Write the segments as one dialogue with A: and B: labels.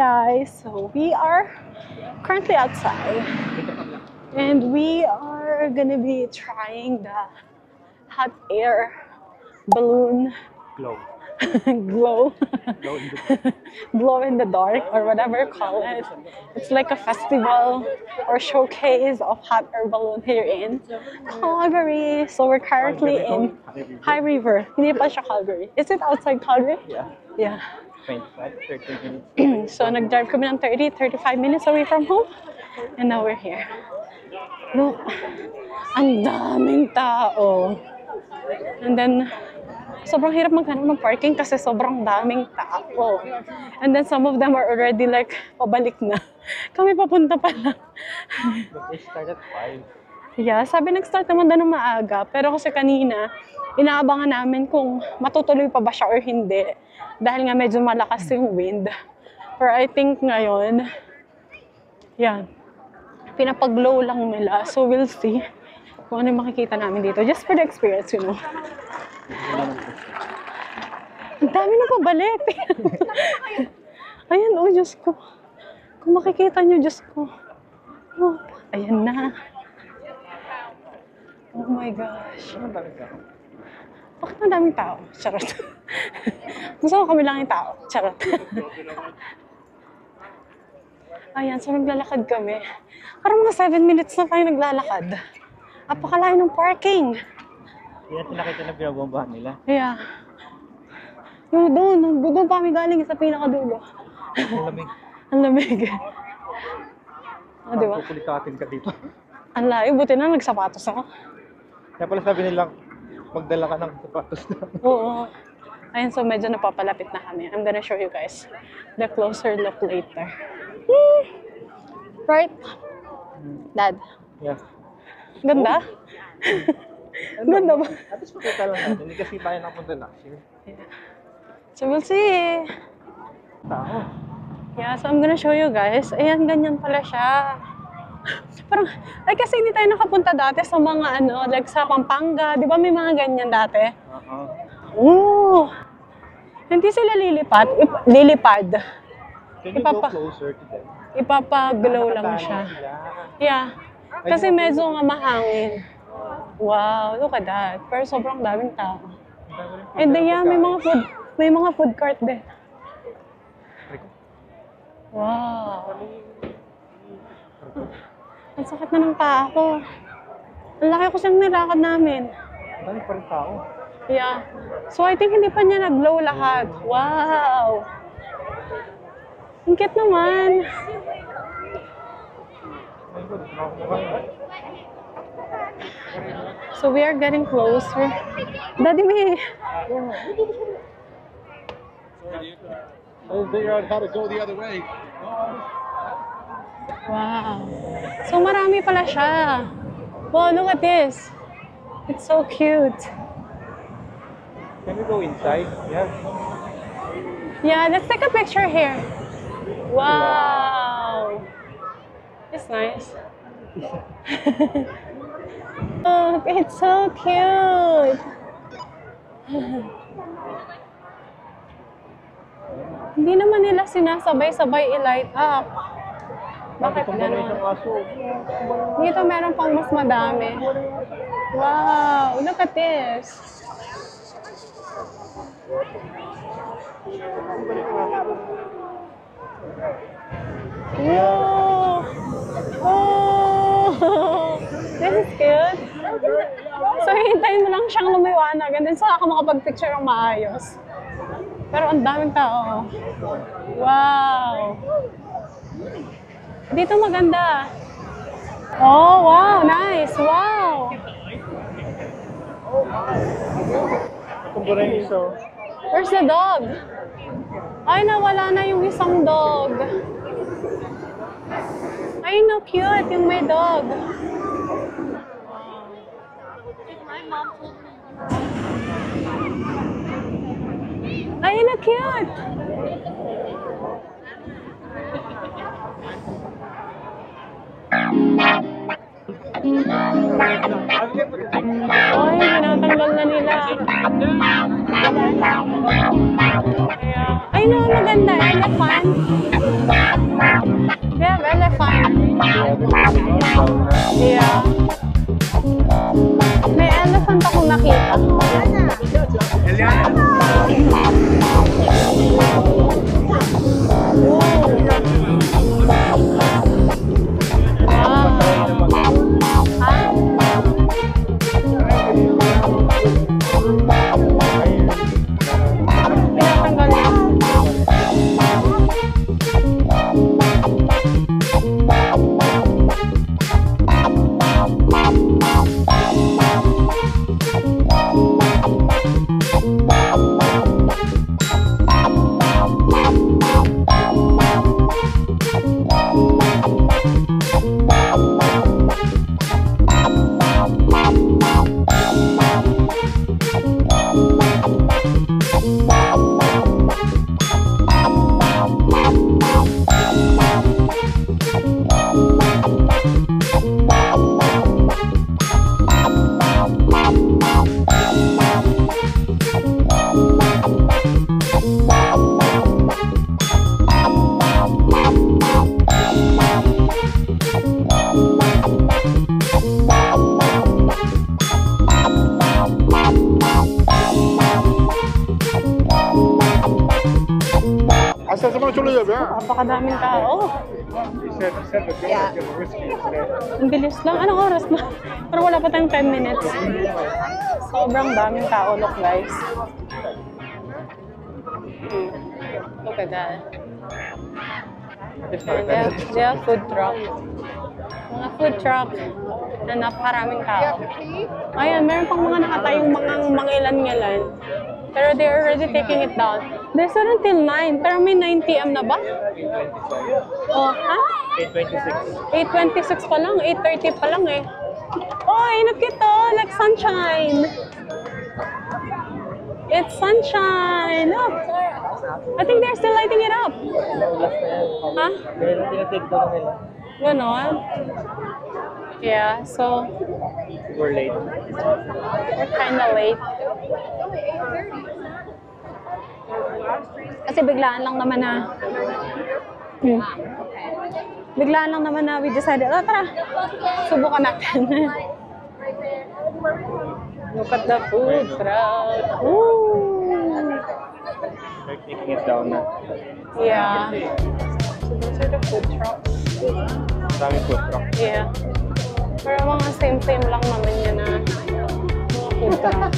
A: guys, so we are currently outside and we are gonna be trying the hot air balloon
B: Glow.
A: glow
B: Glow in the
A: glow in the dark or whatever you call it. It's like a festival or showcase of hot air balloon here in Calgary. So we're currently in High River. Hindi pa siya Calgary. Is it outside Calgary?
B: Yeah.
A: Yeah.
B: 25, 30 minutes.
A: So nag-drive kami ng 35 minutes away from home. And now we're here. Look, ang daming tao. And then, sobrang hirap maghanap ng parking kasi sobrang daming tao. And then some of them are already like, pabalik na. Kami papunta pa lang.
B: But they start at 5.
A: Yeah, sabi nag-start naman doon ng maaga. Pero kasi kanina, inaabangan namin kung matutuloy pa ba siya or hindi. Dahil nga medyo malakas yung wind. Pero I think ngayon, yan, pinapag-glow lang nila. So we'll see kung ano yung makikita namin dito. Just for the experience, you know. Ang dami na pabalik. Ayan, oh, Diyos ko. Kung makikita nyo, Diyos ko. Oh, ayan na. Oh my gosh. Bakit ang daming tao? Charot. Gusto ko kami lang yung tao. Charot. Ayan, so naglalakad kami. Parang mga 7 minutes na tayo naglalakad. Apakalayo ng parking.
B: Hindi natin nakita na pinabombahan nila.
A: Yeah. Yung doon pa kami galing sa pinakadulo.
B: Ang lamig.
A: Ang lamig. Ah, di ba?
B: Pupulitatin ka dito.
A: Ang layo, buti na nagsapatos ako.
B: Kaya pala sabi nilang magdala ka ng sapatos na.
A: Oo. Ayun, so medyo napapalapit na kami. I'm gonna show you guys the closer look later. Right? Dad?
B: Yeah.
A: Ganda? Ganda ba?
B: At least makita lang natin. Hindi kasi tayo napunta last year.
A: Yeah. So we'll see.
B: Tao.
A: Yeah, so I'm gonna show you guys. Ayan, ganyan pala siya. Parang, ay kasi hindi tayo nakapunta dati sa mga ano, like sa Pampanga. Di ba may mga ganyan dati? Oo. Hindi sila lilipad. Lilipad.
B: Can you go closer to them?
A: Ipapaglow lang siya. Yeah. Kasi medyo nga mahangin. Wow, look at that. Pero sobrang daming tao. And then yeah, may mga food cart din. Wow. Ang sakit na ng paa ko. Ang laki ko siyang nilakad namin.
B: Ang dami pa rin tao.
A: Yeah. So I think hindi pa niya nag-glow lahat. Wow. Ang cute naman. So we are getting closer. Daddy, may...
C: I'll figure out how to go the other way.
A: Wow. So marami pala siya. Wow, look at this. It's so cute.
B: Can we go inside? Yeah.
A: Yeah, let's take a picture here. Wow. It's nice. Look, it's so cute. Hindi naman nila sinasabay-sabay i-light up. Bakit gano'n? Dito meron pang mas madami. Wow, look at this. Whoa! Oh! This is cute. So, hintayin mo lang siyang lumiwanag and then saka ka makapag-picture ng maayos. Pero ang daming tao. Wow! Dito maganda. Oh, wow! Nice! Wow! Where's the dog? Ay, nawala na yung isang dog. Ay, no, cute yung may dog. Ay, no, cute. Ay, tinatanggal na nila. Ay, no, maganda. Elephant. Yeah. May elephant akong nakita. Pinatanggal na.
C: Hasta semana chulo ya, ¿verdad?
A: Napakadaming tao.
B: He said the girl is getting risky today.
A: Ang bilis lang. Anong oras na? Pero wala pa tayong 10 minutes. Sobrang daming tao, look guys. Look at that. And they have food truck. Mga food truck na napakaraming tao. Ayan, meron pang mga nakatayong mga ilan-ngilan. Pero they're already taking it down. There's not until 9, pero may 9 p.m. na ba? Oh, ha?
B: 8:26.
A: 8:26 pa lang, 8:30 pa lang eh. Oy, look ito, like sunshine. It's sunshine. Look. I think they're still lighting it up. Ha?
B: Kaya lang tinatake down nila.
A: Ganon. Yeah, so
B: We're late.
A: we're kinda late. Kasi biglaan lang naman na biglaan lang naman na we decided, tara, subukan natin. Look at the food truck. Ooh.
B: They're taking it down na.
A: Yeah. So those are the food trucks.
B: Daming food truck.
A: Yeah. Pero mga same-same lang naman yan na mga food truck.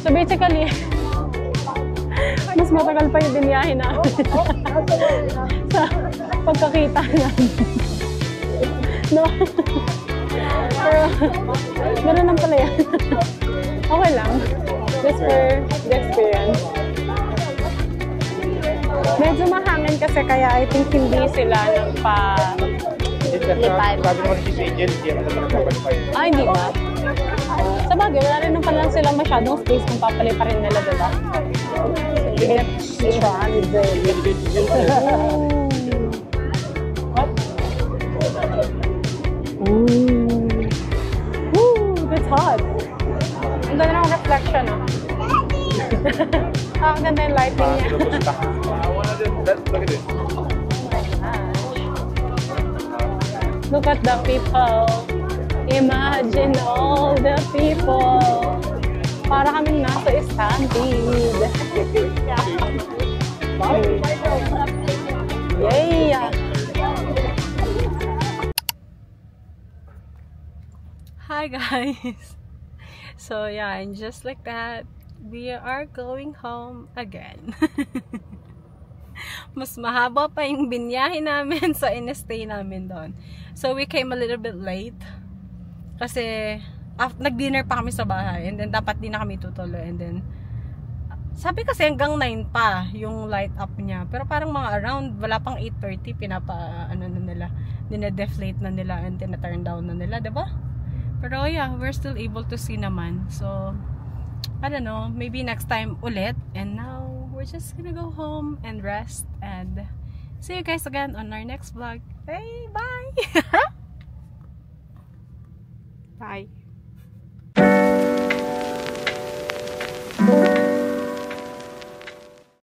A: So basically, mas matagal pa yung biniyahin namin sa pagkakita namin. No? Pero, gano'n lang pala yan. Okay lang. Just for the experience. Medyo mahangin kasi kaya I think hindi sila
B: Sabi naman si Angel, hindi naman naman nagpapalipay.
A: Ah, hindi ba? Sa bagay, wala rin naman lang sila masyadong space kung papalay pa rin nila, diba? It's Ooh, that's hot. Ang ganda ng reflection, ah. Ang ganda yung lighting niya.
B: Look at this.
A: Look at the people. Imagine all the people. Para kaming nasa stampede. Yeah. Hi guys. So yeah, and just like that, we are going home again. Mas mahaba pa yung binyahe namin sa in-stay namin doon. So we came a little bit late kasi nag-dinner pa kami sa bahay and then dapat din na kami tutuloy and then sabi kasi hanggang 9 pa yung light up niya pero parang mga around wala pang 8:30 ano na nila, dinedeflate na nila and tina-turn down na nila, diba? Pero yeah, we're still able to see naman, so I don't know, maybe next time ulit. And now we're just gonna go home and rest and see you guys again on our next vlog. Hey, bye! Bye.